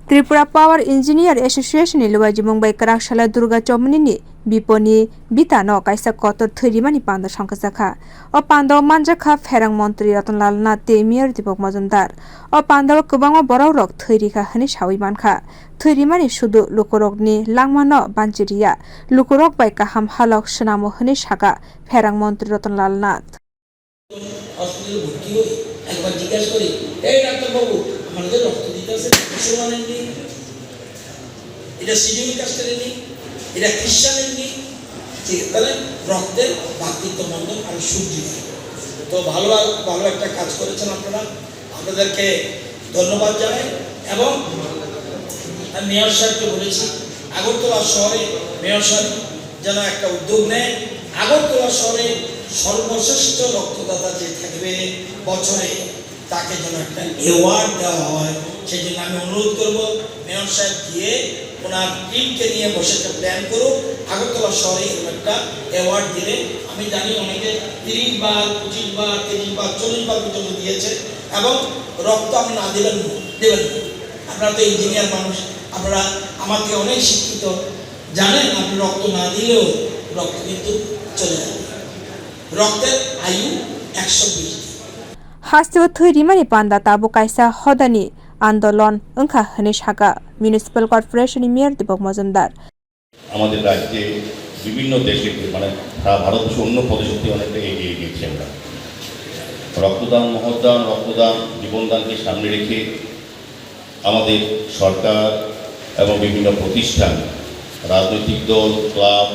Tripura Power Engineers Association luajimung bai kwrak salo Durga chowmony ni Bipony bitane kaisa kotor Thwirimani panda songchajakha o panda manjakha phereng montri Ratan Lal Nath Mayor Dipak Majumder o panda kwbangma borok rok thwirika hini sawi mankha Thwirimani sudu lukurokni langmano banjiriya lukurok bai kaham halok swnamo hini saka phereng montri Ratan Lal Nath হসপিটালে ভর্তি হই একবার জিজ্ঞাসা করি এই doctor বাবু আমাদের রক্ত দিতে আছে মুসলমানের নেই এটা শিডিউল কাস্টের নেই এটা খ্রিস্টানের নেই ঠিক তাহলে রক্তের ভাতৃত্ব বন্ধন আর সূর্যি তো ভালো ভালো একটা কাজ করেছেন আপনারা আপনাদেরকে ধন্যবাদ জানাই এবং মেয়র সাহেবকে বলেছি আগরতলা শহরে মেয়র সাহেব যেন একটা উদ্যোগ নেয় আগরতলা শহরে সর্বশ্রেষ্ঠ রক্তদাতা যে থাকবে বছরে তাকে যেন একটা অ্যাওয়ার্ড দেওয়া হয় সেই জন্য আমি অনুরোধ করবো মেয়র সাহেব গিয়ে ওনার টিমকে নিয়ে বসে একটা প্ল্যান করুক আগরতলা শহরে এরকম একটা অ্যাওয়ার্ড দিলে আমি জানি অনেকে 30 বার 25 বার 30 বার 40 বার পর্যন্ত দিয়েছে এবং রক্ত আপনি না দেবেন আপনারা তো ইঞ্জিনিয়ার মানুষ আপনারা আমার থেকে অনেক শিক্ষিত জানেন আপনি রক্ত না দিলেও রক্ত কিন্তু চলে যাবে রক্তের আয়ু 120 Hasil Thwirimani panda tabu kaisa hodani আন্দোলন অংখা হনে সাকা municipal corporation mayor Dipak Majumdar আমাদের রাজ্যে বিভিন্ন দেশে মানে ভারতবর্ষের অন্য প্রদেশ থেকে অনেকটা এগিয়ে গিয়েছি আমরা রক্তদান মহদান রক্তদান জীবনদানকে সামনে রেখে আমাদের সরকার এবং বিভিন্ন প্রতিষ্ঠান রাজনৈতিক দল ক্লাব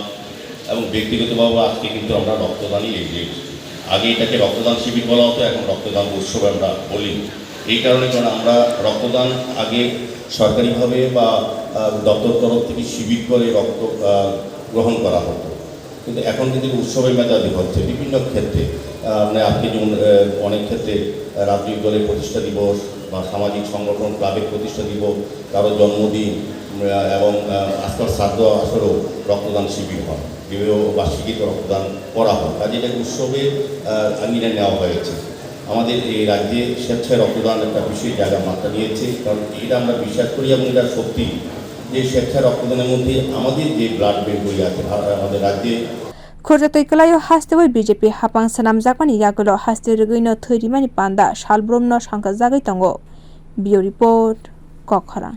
এবং ব্যক্তিগতভাবে আজকে কিন্তু আমরা রক্তদানই এগিয়ে এসেছি আগে এটাকে রক্তদান শিবির বলা হতো এখন রক্তদান উৎসব আমরা বলি এই কারণে কারণ আমরা রক্তদান আগে সরকারিভাবে বা দপ্তর তরফ থেকে শিবির করে রক্ত গ্রহণ করা হতো কিন্তু এখন কিন্তু উৎসবের মেজাজে হচ্ছে বিভিন্ন ক্ষেত্রে মানে আজকে যেমন অনেক ক্ষেত্রে রাজনৈতিক দলের প্রতিষ্ঠা দিবস বা সামাজিক সংগঠন ক্লাবের প্রতিষ্ঠা দিবস কারো জন্মদিন এবং আজকাল শ্রাদ্ধ আসরেও রক্তদান শিবির হয় বিবাহ বার্ষিকীতে রক্তদান করা হয় কাজে এটাকে উৎসবের আঙিনা নেওয়া হয়েছে আমাদের এই রাজ্যে স্বেচ্ছায় রক্তদান একটা বিশেষ জায়গা মাত্রা নিয়েছে কারণ এটা আমরা বিশ্বাস করি এবং এটা সত্যি যে স্বেচ্ছায় রক্তদানের মধ্যে আমাদের যে ব্লাড ব্যাঙ্কগুলি আছে আমাদের রাজ্যে খোরজাতই কলায় হাস্তেবই বিজেপি হাপাং সানাম জাপানি ইয়াগুলো হাস্তে রগৈন থৈরিমানি পান্ডা শালব্রহ্ম সংখ্যা জাগাই তঙ্গ বিও রিপোর্ট কখরা।